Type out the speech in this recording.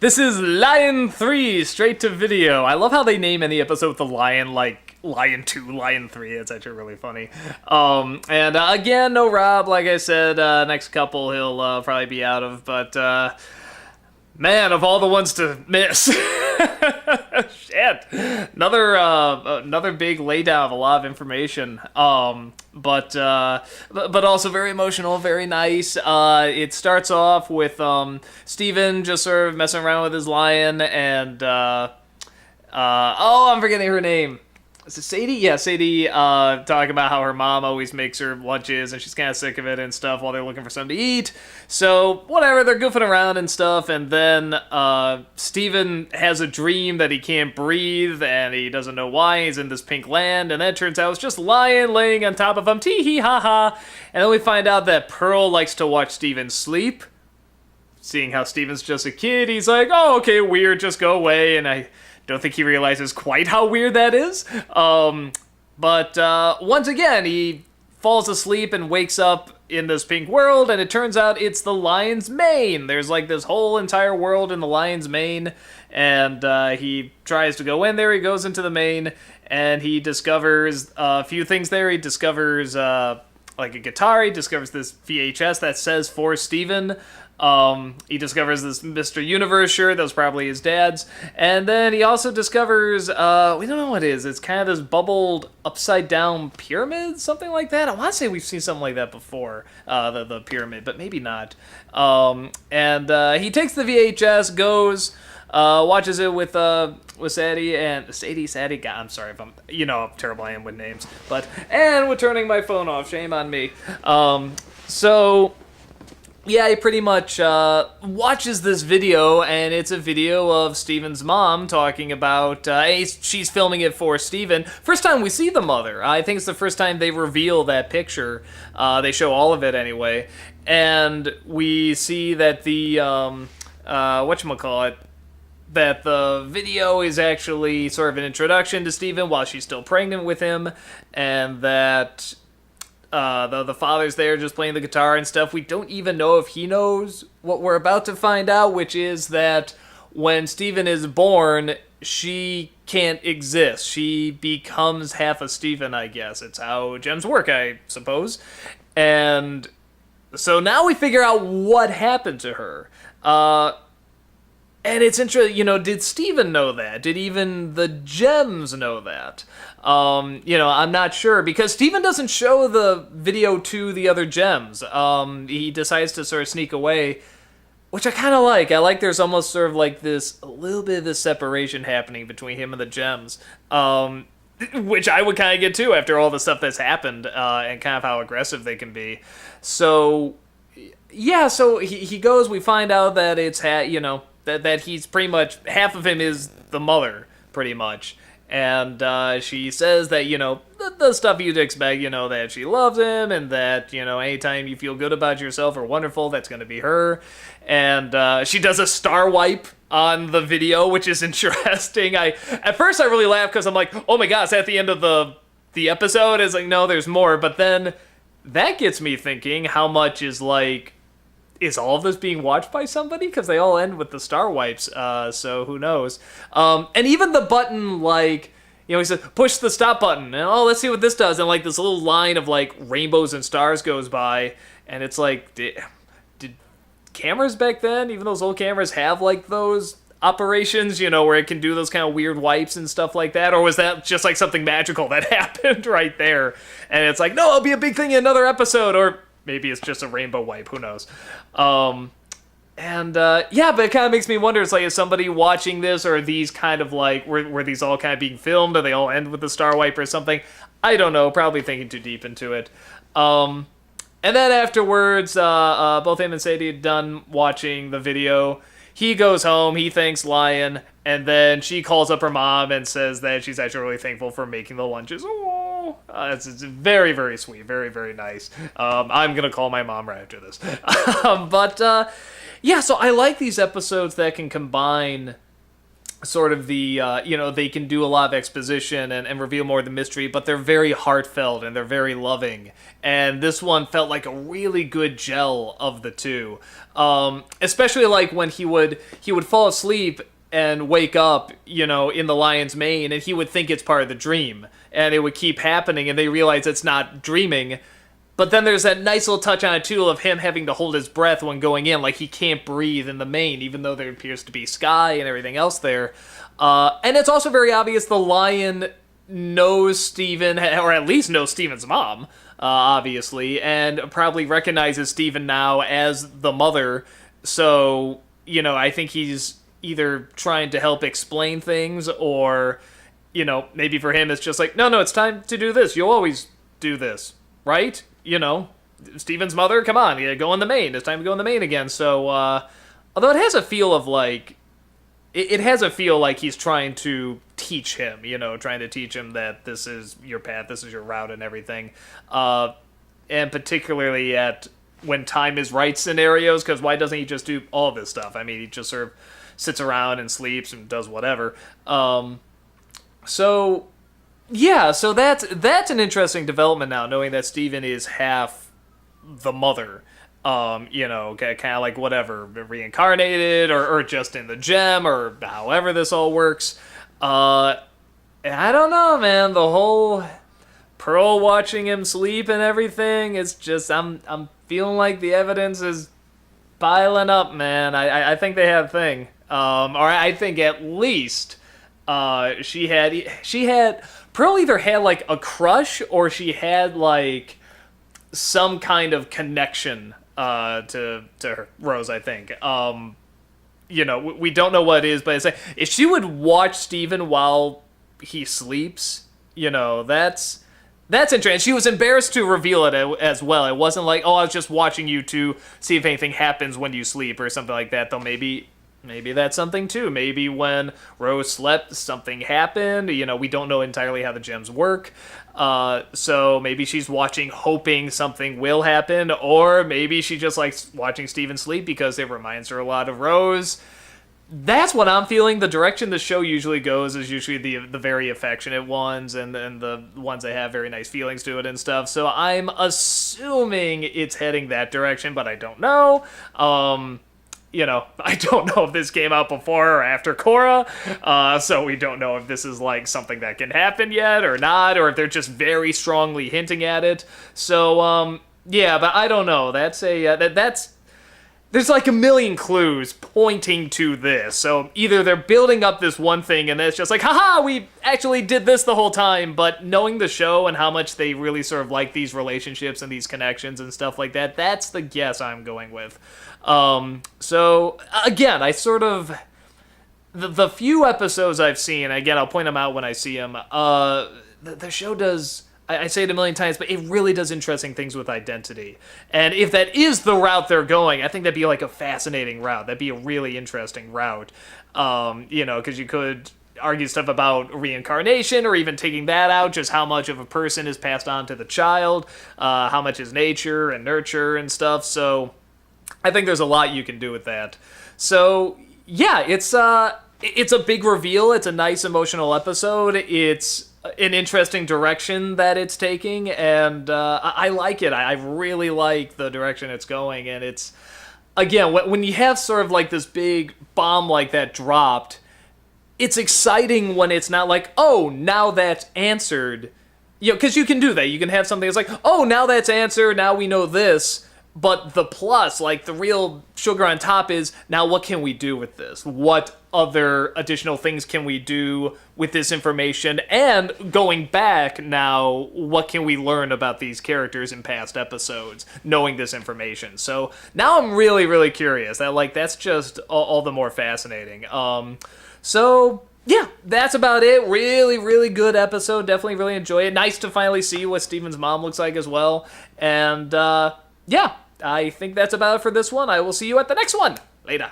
This is Lion 3, straight to video. I love how they name any episode with the lion, like Lion 2, Lion 3. It's actually really funny. And again, no Rob, like I said. Next couple he'll probably be out of, but man, of all the ones to miss. Shit. Another big laydown of a lot of information. But also very emotional, very nice. It starts off with Steven just sort of messing around with his lion, and I'm forgetting her name. Is it Sadie? Yeah, Sadie talking about how her mom always makes her lunches and she's kind of sick of it and stuff while they're looking for something to eat. So, whatever, they're goofing around and stuff, and then Steven has a dream that he can't breathe and he doesn't know why. He's in this pink land, and then it turns out it's just Lion laying on top of him. Tee-hee-ha-ha. And then we find out that Pearl likes to watch Steven sleep. Seeing how Steven's just a kid, he's like, oh, okay, weird, just go away, and I don't think he realizes quite how weird that is. But once again, he falls asleep and wakes up in this pink world, and it turns out it's the lion's mane. There's like this whole entire world in the lion's mane, and he tries to go in there. He goes into the mane, and he discovers a few things there. He discovers like a guitar. He discovers this VHS that says for Steven. He discovers this Mr. Universe shirt that was probably his dad's, and then he also discovers, we don't know what it is, it's kind of this bubbled upside down pyramid, something like that. I want to say we've seen something like that before, the pyramid, but maybe not. And he takes the VHS, goes, watches it with Sadie, and Sadie, God, I'm sorry if I'm terrible I am with names, and with turning my phone off, shame on me. Yeah, he pretty much watches this video, and it's a video of Steven's mom talking about, she's filming it for Steven. First time we see the mother. I think it's the first time they reveal that picture. They show all of it anyway. And we see that the, that the video is actually sort of an introduction to Steven while she's still pregnant with him, and that the father's there just playing the guitar and stuff. We don't even know if he knows what we're about to find out, which is that when Steven is born, she can't exist. She becomes half a Steven, I guess. It's how gems work, I suppose. And so now we figure out what happened to her. And it's interesting, did Steven know that? Did even the gems know that? I'm not sure, because Steven doesn't show the video to the other gems. He decides to sort of sneak away, which I kind of like. I like there's almost sort of like a little bit of this separation happening between him and the gems, which I would kind of get too after all the stuff that's happened, and kind of how aggressive they can be. So, yeah, so he goes, we find out that it's, that he's pretty much, half of him is the mother, pretty much. And she says that, the stuff you'd expect, that she loves him, and that, anytime you feel good about yourself or wonderful, that's going to be her. And she does a star wipe on the video, which is interesting. At first I really laughed because I'm like, oh my god, it's at the end of the episode. It's like, no, there's more. But then that gets me thinking, how much is is all of this being watched by somebody? Because they all end with the star wipes, so who knows. And even the button, he says, push the stop button, and let's see what this does, and this little line of rainbows and stars goes by, and it's like, did cameras back then, even those old cameras, have those operations, where it can do those kind of weird wipes and stuff like that, or was that just something magical that happened right there? And it's like, no, it'll be a big thing in another episode, or maybe it's just a rainbow wipe, who knows. But it kind of makes me wonder, it's is somebody watching this, or are these kind of were these all kind of being filmed, or they all end with the star wipe or something? I don't know, probably thinking too deep into it. And then afterwards, both him and Sadie are done watching the video. He goes home, he thanks Lion, and then she calls up her mom and says that she's actually really thankful for making the lunches. Oh, it's very, very sweet, very, very nice. I'm going to call my mom right after this. So I like these episodes that can combine sort of the they can do a lot of exposition and reveal more of the mystery, but they're very heartfelt and they're very loving, and this one felt like a really good gel of the two, especially like when he would fall asleep and wake up, in the lion's mane, and he would think it's part of the dream, and it would keep happening, and they realize it's not dreaming. But then there's that nice little touch on it too of him having to hold his breath when going in, like he can't breathe in the mane, even though there appears to be sky and everything else there. And it's also very obvious the lion knows Steven, or at least knows Steven's mom, obviously, and probably recognizes Steven now as the mother. So, I think he's either trying to help explain things, or, maybe for him it's just like, no, it's time to do this. You'll always do this, right? Steven's mother, come on, go in the mane. It's time to go in the mane again. So, although it has a feel of like, it has a feel like he's trying to teach him, trying to teach him that this is your path, this is your route and everything. And particularly at when time is right scenarios, because why doesn't he just do all this stuff? I mean, he just sort of sits around and sleeps and does whatever. So that's an interesting development now, knowing that Steven is half the mother. Kind of like whatever, reincarnated or just in the gem, or however this all works. I don't know, man. The whole Pearl watching him sleep and everything, it's just, I'm feeling like the evidence is piling up, man. I think they have a thing. Or I think at least she had Pearl either had like a crush, or she had like some kind of connection to Rose, I think. We don't know what it is, but it's like, if she would watch Steven while he sleeps, that's interesting. She was embarrassed to reveal it as well. It wasn't like, oh, I was just watching you to see if anything happens when you sleep or something like that, though maybe that's something too. Maybe when Rose slept, something happened. We don't know entirely how the gems work. So maybe she's watching hoping something will happen, or maybe she just likes watching Steven sleep because it reminds her a lot of Rose. That's what I'm feeling. The direction the show usually goes is usually the very affectionate ones, and the ones that have very nice feelings to it and stuff. So I'm assuming it's heading that direction, but I don't know. I don't know if this came out before or after Korra, so we don't know if this is like something that can happen yet or not, or if they're just very strongly hinting at it. So, but I don't know. That's there's like a million clues pointing to this. So either they're building up this one thing and it's just like, haha, we actually did this the whole time, but knowing the show and how much they really sort of like these relationships and these connections and stuff like that, that's the guess I'm going with. So again, I sort of, the few episodes I've seen, again, I'll point them out when I see them, the show does, I say it a million times, but it really does interesting things with identity. And if that is the route they're going, I think that'd be like a fascinating route. That'd be a really interesting route. Because you could argue stuff about reincarnation, or even taking that out, just how much of a person is passed on to the child, how much is nature and nurture and stuff. So I think there's a lot you can do with that. So yeah, it's a big reveal. It's a nice emotional episode. It's an interesting direction that it's taking, and I like it. I really like the direction it's going, and it's, again, when you have sort of like this big bomb like that dropped, it's exciting when it's not like, oh, now that's answered. Because you can do that. You can have something that's like, oh, now that's answered, now we know this. But the plus, like the real sugar on top, is now what can we do with this? What other additional things can we do with this information? And going back now, what can we learn about these characters in past episodes, knowing this information? So now I'm really, really curious. That's just all the more fascinating. So yeah, that's about it. Really, really good episode. Definitely really enjoy it. Nice to finally see what Steven's mom looks like as well. And yeah, I think that's about it for this one. I will see you at the next one. Later.